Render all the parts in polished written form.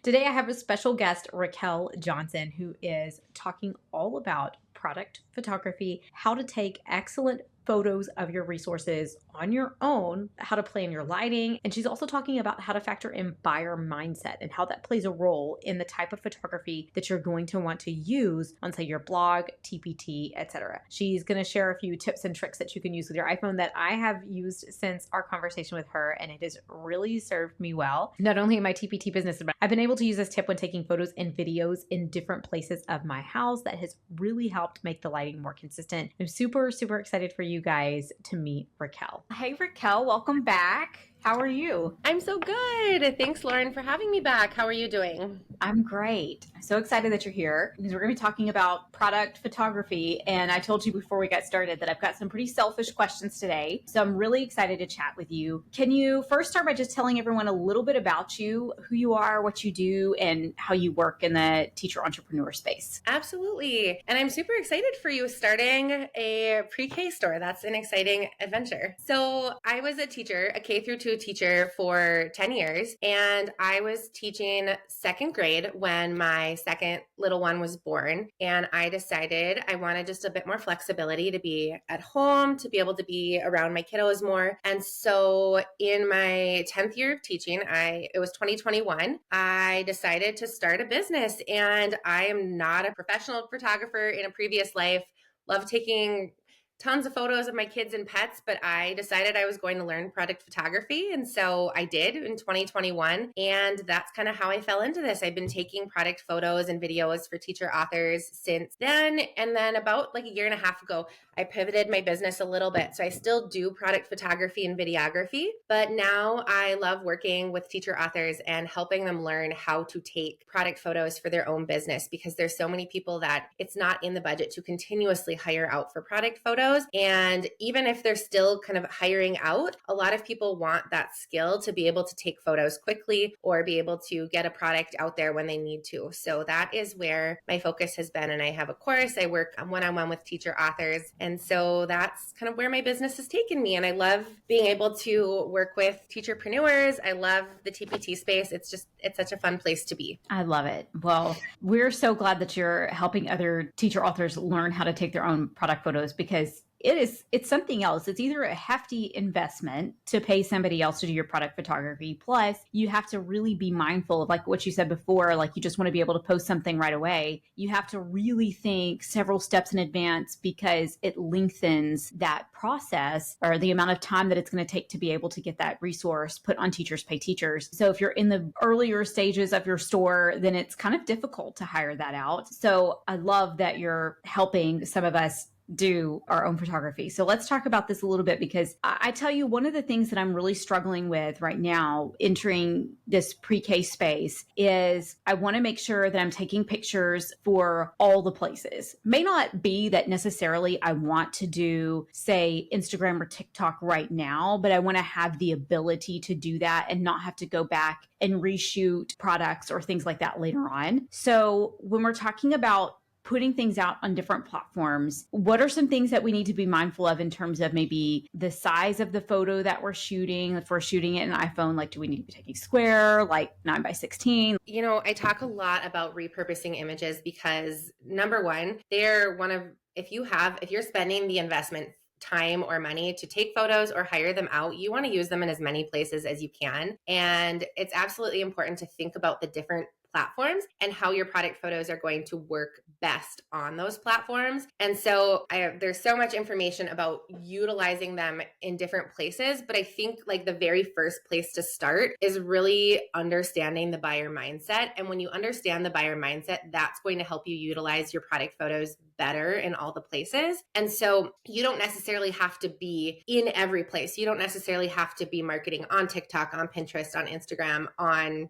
Today, I have a special guest, Rakel Johnson, who is talking all about product photography, how to take excellent photos of your resources on your own, how to plan your lighting. And she's also talking about how to factor in buyer mindset and how that plays a role in the type of photography that you're going to want to use on, say, your blog, TPT, etc. She's going to share a few tips and tricks that you can use with your iPhone that I have used since our conversation with her, and it has really served me well, not only in my TPT business, but I've been able to use this tip when taking photos and videos in different places of my house. That has really helped make the lighting more consistent. I'm super, super excited for you guys to meet Rakel. Hey, Rakel, welcome back. How are you? I'm so good. Thanks, Lauren, for having me back. How are you doing? I'm great. I'm so excited that you're here because we're going to be talking about product photography. And I told you before we got started that I've got some pretty selfish questions today. So I'm really excited to chat with you. Can you first start by just telling everyone a little bit about you, who you are, what you do, and how you work in the teacher entrepreneur space? Absolutely. And I'm super excited for you starting a pre-K store. That's an exciting adventure. So I was a teacher, a K through 2 teacher for 10 years, and I was teaching second grade when my second little one was born. And I decided I wanted just a bit more flexibility to be at home, to be able to be around my kiddos more. And so in my 10th year of teaching, it was 2021, I decided to start a business. And I am not a professional photographer in a previous life. Love taking tons of photos of my kids and pets, but I decided I was going to learn product photography. And so I did in 2021. And that's kind of how I fell into this. I've been taking product photos and videos for teacher authors since then. And then about like a year and a half ago, I pivoted my business a little bit. So I still do product photography and videography, but now I love working with teacher authors and helping them learn how to take product photos for their own business, because there's so many people that it's not in the budget to continuously hire out for product photos. And even if they're still kind of hiring out, a lot of people want that skill to be able to take photos quickly or be able to get a product out there when they need to. So that is where my focus has been. And I have a course, I work one-on-one with teacher authors. And so that's kind of where my business has taken me. And I love being able to work with teacherpreneurs. I love the TPT space. It's such a fun place to be. I love it. Well, we're so glad that you're helping other teacher authors learn how to take their own product photos, because it's something else. It's either a hefty investment to pay somebody else to do your product photography. Plus, you have to really be mindful of, like what you said before, like you just want to be able to post something right away. You have to really think several steps in advance, because it lengthens that process, or the amount of time that it's going to take to be able to get that resource put on Teachers Pay Teachers. So if you're in the earlier stages of your store, then it's kind of difficult to hire that out. So I love that you're helping some of us do our own photography. So let's talk about this a little bit, because I tell you, one of the things that I'm really struggling with right now entering this pre-K space is I want to make sure that I'm taking pictures for all the places. May not be that necessarily I want to do, say, Instagram or TikTok right now, but I want to have the ability to do that and not have to go back and reshoot products or things like that later on. So when we're talking about putting things out on different platforms, what are some things that we need to be mindful of in terms of maybe the size of the photo that we're shooting? If we're shooting it in an iPhone, like, do we need to be taking square, like 9:16? You know, I talk a lot about repurposing images because number one, they're one of, if you're spending the investment time or money to take photos or hire them out, you want to use them in as many places as you can. And it's absolutely important to think about the different platforms and how your product photos are going to work best on those platforms. And so there's so much information about utilizing them in different places, but I think like the very first place to start is really understanding the buyer mindset. And when you understand the buyer mindset, that's going to help you utilize your product photos better in all the places. And so you don't necessarily have to be in every place. You don't necessarily have to be marketing on TikTok, on Pinterest, on Instagram, on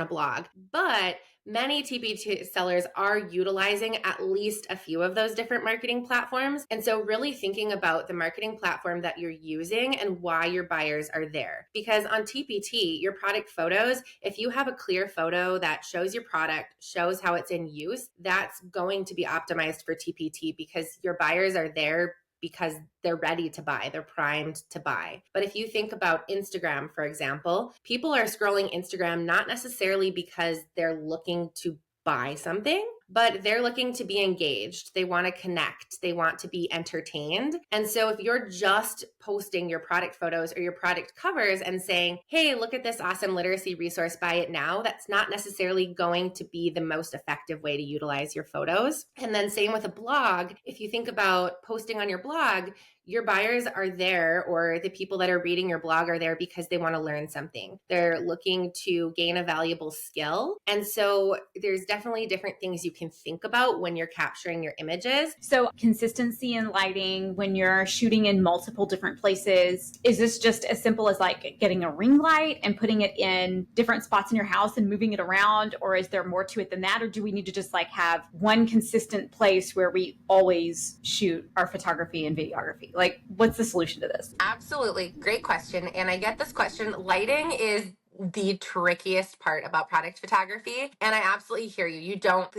a blog. But many TPT sellers are utilizing at least a few of those different marketing platforms. And so really thinking about the marketing platform that you're using and why your buyers are there. Because on TPT, your product photos, if you have a clear photo that shows your product, shows how it's in use, that's going to be optimized for TPT because your buyers are there because they're ready to buy, they're primed to buy. But if you think about Instagram, for example, people are scrolling Instagram not necessarily because they're looking to buy something, but they're looking to be engaged. They want to connect. They want to be entertained. And so if you're just posting your product photos or your product covers and saying, hey, look at this awesome literacy resource, buy it now, that's not necessarily going to be the most effective way to utilize your photos. And then same with a blog. If you think about posting on your blog, your buyers are there, or the people that are reading your blog are there because they want to learn something. They're looking to gain a valuable skill. And so there's definitely different things you can think about when you're capturing your images. So consistency in lighting when you're shooting in multiple different places, is this just as simple as like getting a ring light and putting it in different spots in your house and moving it around? Or is there more to it than that? Or do we need to just like have one consistent place where we always shoot our photography and videography? Like, what's the solution to this? Absolutely. Great question. And I get this question. Lighting is the trickiest part about product photography, and I absolutely hear you. You don't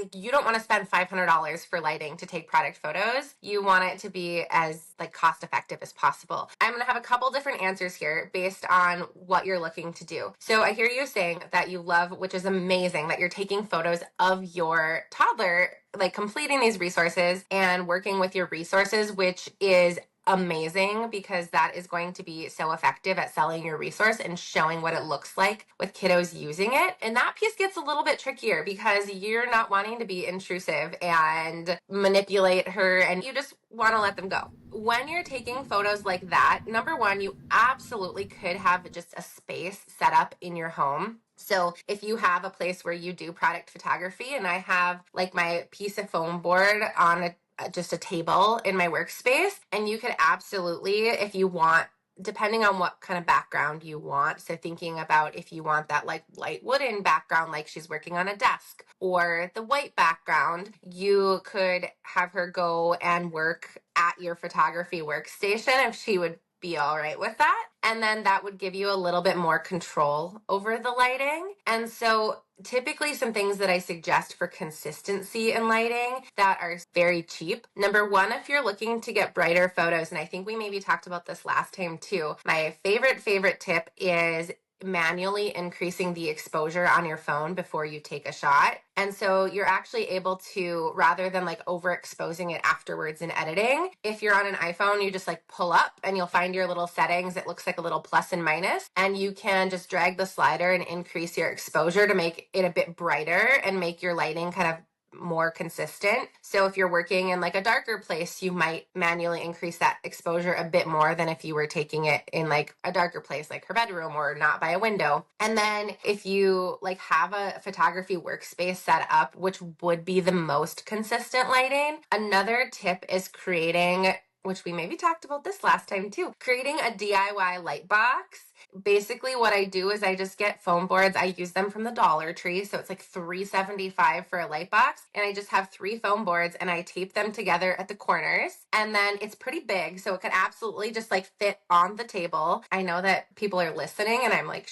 want to spend $500 for lighting to take product photos. You want it to be as like cost effective as possible. I'm going to have a couple different answers here based on what you're looking to do. So I hear you saying that you love, which is amazing, that you're taking photos of your toddler, like completing these resources and working with your resources, which is amazing because that is going to be so effective at selling your resource and showing what it looks like with kiddos using it. And that piece gets a little bit trickier because you're not wanting to be intrusive and manipulate her, and you just want to let them go. When you're taking photos like that, number one, you absolutely could have just a space set up in your home. So if you have a place where you do product photography, and I have like my piece of foam board on just a table in my workspace, and you could absolutely, if you want, depending on what kind of background you want. So thinking about if you want that like light wooden background, like she's working on a desk, or the white background, you could have her go and work at your photography workstation if she would be all right with that. And then that would give you a little bit more control over the lighting. And so typically some things that I suggest for consistency in lighting that are very cheap. Number one, if you're looking to get brighter photos, and I think we maybe talked about this last time too, my favorite tip is manually increasing the exposure on your phone before you take a shot. And so you're actually able to, rather than like overexposing it afterwards in editing, if you're on an iPhone, you just like pull up and you'll find your little settings. It looks like a little plus and minus, and you can just drag the slider and increase your exposure to make it a bit brighter and make your lighting kind of more consistent. So if you're working in like a darker place, you might manually increase that exposure a bit more than if you were taking it in like a darker place, like her bedroom or not by a window. And then if you like have a photography workspace set up, which would be the most consistent lighting, another tip is creating, which we maybe talked about this last time too, creating a DIY light box. Basically what I do is I just get foam boards. I use them from the Dollar Tree. So it's like $3.75 for a light box. And I just have 3 foam boards and I tape them together at the corners. And then it's pretty big, so it could absolutely just like fit on the table. I know that people are listening and I'm like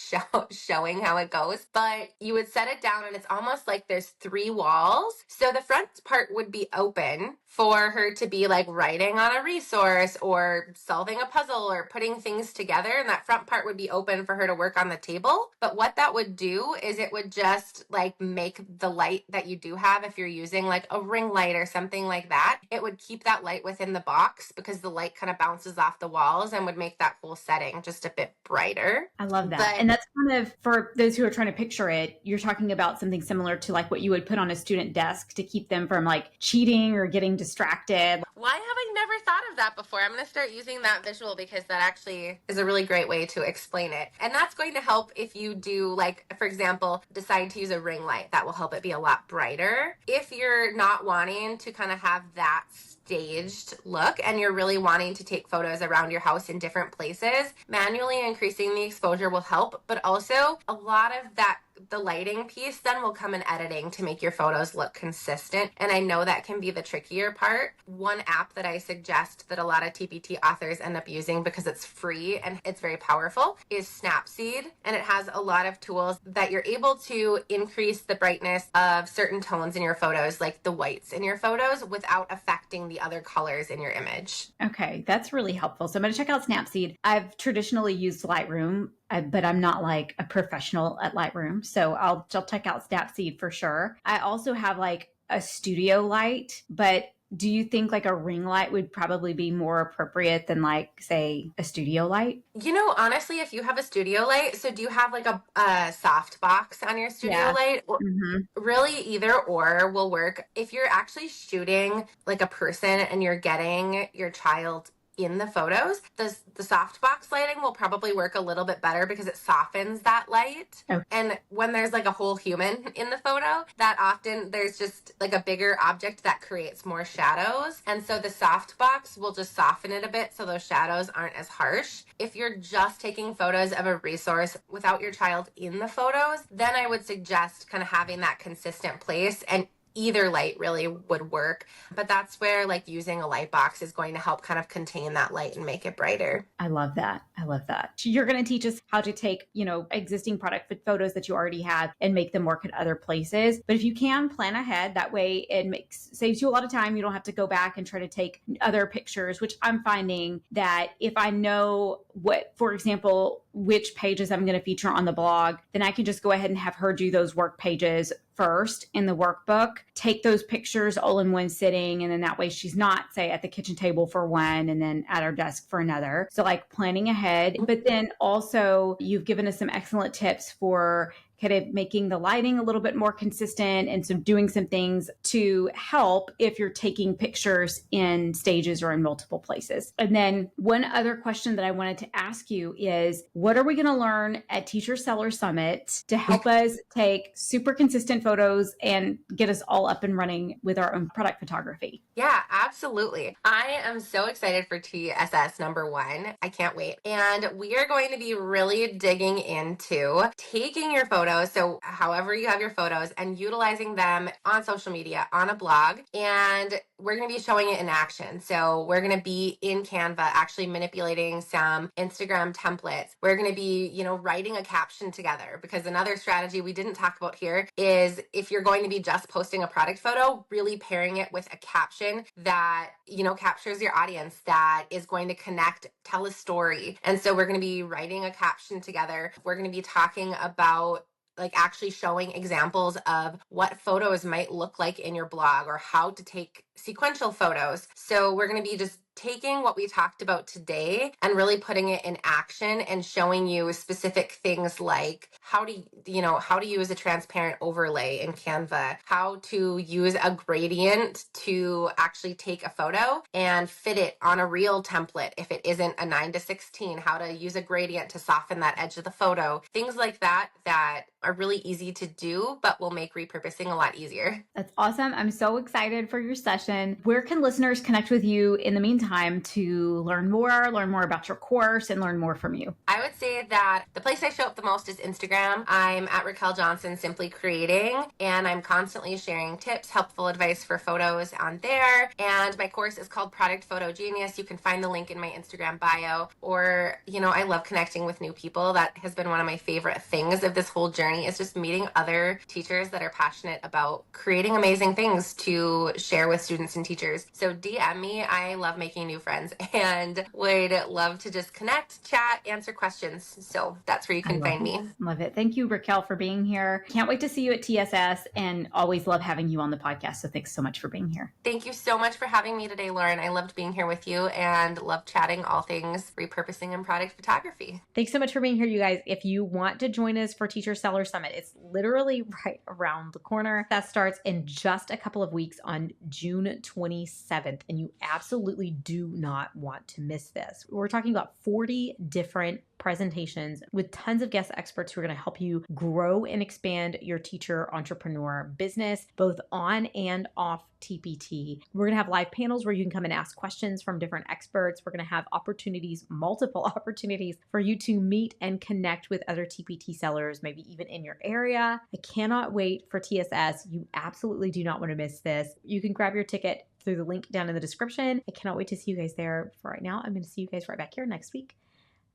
showing how it goes, but you would set it down and it's almost like there's 3 walls. So the front part would be open for her to be like writing on a resource or solving a puzzle or putting things together. And that front part would be open for her to work on the table. But what that would do is it would just like make the light that you do have, if you're using like a ring light or something like that, it would keep that light within the box because the light kind of bounces off the walls and would make that whole setting just a bit brighter. I love that. And that's kind of, for those who are trying to picture it, you're talking about something similar to like what you would put on a student desk to keep them from like cheating or getting distracted. Why have I never thought of that before? I'm going to start using that visual because that actually is a really great way to explain it. And that's going to help if you do, like, for example, decide to use a ring light. That will help it be a lot brighter. If you're not wanting to kind of have that staged look and you're really wanting to take photos around your house in different places, manually increasing the exposure will help. But also a lot of that The lighting piece then will come in editing to make your photos look consistent. And I know that can be the trickier part. One app that I suggest that a lot of TPT authors end up using because it's free and it's very powerful is Snapseed. And it has a lot of tools that you're able to increase the brightness of certain tones in your photos, like the whites in your photos, without affecting the other colors in your image. Okay, that's really helpful. So I'm going to check out Snapseed. I've traditionally used Lightroom, but I'm not like a professional at Lightroom. So I'll check out Snapseed for sure. I also have like a studio light, but do you think like a ring light would probably be more appropriate than like, say, a studio light? Honestly, if you have a studio light, so do you have like a soft box on your studio Yeah. light? Mm-hmm. Really, either or will work. If you're actually shooting like a person and you're getting your child in the photos, the softbox lighting will probably work a little bit better because it softens that light. Okay. And when there's like a whole human in the photo, that often there's just like a bigger object that creates more shadows. And so the softbox will just soften it a bit so those shadows aren't as harsh. If you're just taking photos of a resource without your child in the photos, then I would suggest kind of having that consistent place, and either light really would work. But that's where like using a light box is going to help kind of contain that light and make it brighter. I love that. I love that. You're going to teach us how to take, existing product photos that you already have and make them work at other places. But if you can plan ahead, that way it saves you a lot of time. You don't have to go back and try to take other pictures, which I'm finding that if I know for example, which pages I'm going to feature on the blog, then I can just go ahead and have her do those work pages first in the workbook, take those pictures all in one sitting. And then that way she's not, say, at the kitchen table for one and then at her desk for another. So like planning ahead. But then also you've given us some excellent tips for kind of making the lighting a little bit more consistent and doing some things to help if you're taking pictures in stages or in multiple places. And then one other question that I wanted to ask you is, what are we going to learn at Teacher Seller Summit to help us take super consistent photos and get us all up and running with our own product photography? Yeah, absolutely. I am so excited for TSS #1. I can't wait. And we are going to be really digging into taking your photos, so however you have your photos, and utilizing them on social media, on a blog. And we're going to be showing it in action. So we're going to be in Canva actually manipulating some Instagram templates. We're going to be, writing a caption together, because another strategy we didn't talk about here is if you're going to be just posting a product photo, really pairing it with a caption that, captures your audience, that is going to connect, tell a story. And so we're going to be writing a caption together. We're going to be talking about like actually showing examples of what photos might look like in your blog, or how to take sequential photos. So we're going to be just taking what we talked about today and really putting it in action and showing you specific things like how to use a transparent overlay in Canva, how to use a gradient to actually take a photo and fit it on a real template if it isn't a 9:16, how to use a gradient to soften that edge of the photo, things like that are really easy to do, but will make repurposing a lot easier. That's awesome. I'm so excited for your session. Where can listeners connect with you in the meantime to learn more about your course, and learn more from you? I would say that the place I show up the most is Instagram. I'm at Rakel Johnson, Simply Creating, and I'm constantly sharing tips, helpful advice for photos on there. And my course is called Product Photo Genius. You can find the link in my Instagram bio. Or, I love connecting with new people. That has been one of my favorite things of this whole journey, is just meeting other teachers that are passionate about creating amazing things to share with students and teachers. So DM me. I love making new friends and would love to just connect, chat, answer questions. So that's where you can find me. Love it. Thank you, Rakel, for being here. Can't wait to see you at TSS, and always love having you on the podcast. So thanks so much for being here. Thank you so much for having me today, Lauren. I loved being here with you and loved chatting all things repurposing and product photography. Thanks so much for being here, you guys. If you want to join us for Teacher Seller Summit, it's literally right around the corner. That starts in just a couple of weeks on June 27th, and you absolutely do not want to miss this. We're talking about 40 different presentations with tons of guest experts who are going to help you grow and expand your teacher entrepreneur business, both on and off TPT. We're going to have live panels where you can come and ask questions from different experts. We're going to have opportunities, multiple opportunities for you to meet and connect with other TPT sellers, maybe even in your area. I cannot wait for TSS. You absolutely do not want to miss this. You can grab your ticket through the link down in the description. I cannot wait to see you guys there. For right now, I'm going to see you guys right back here next week.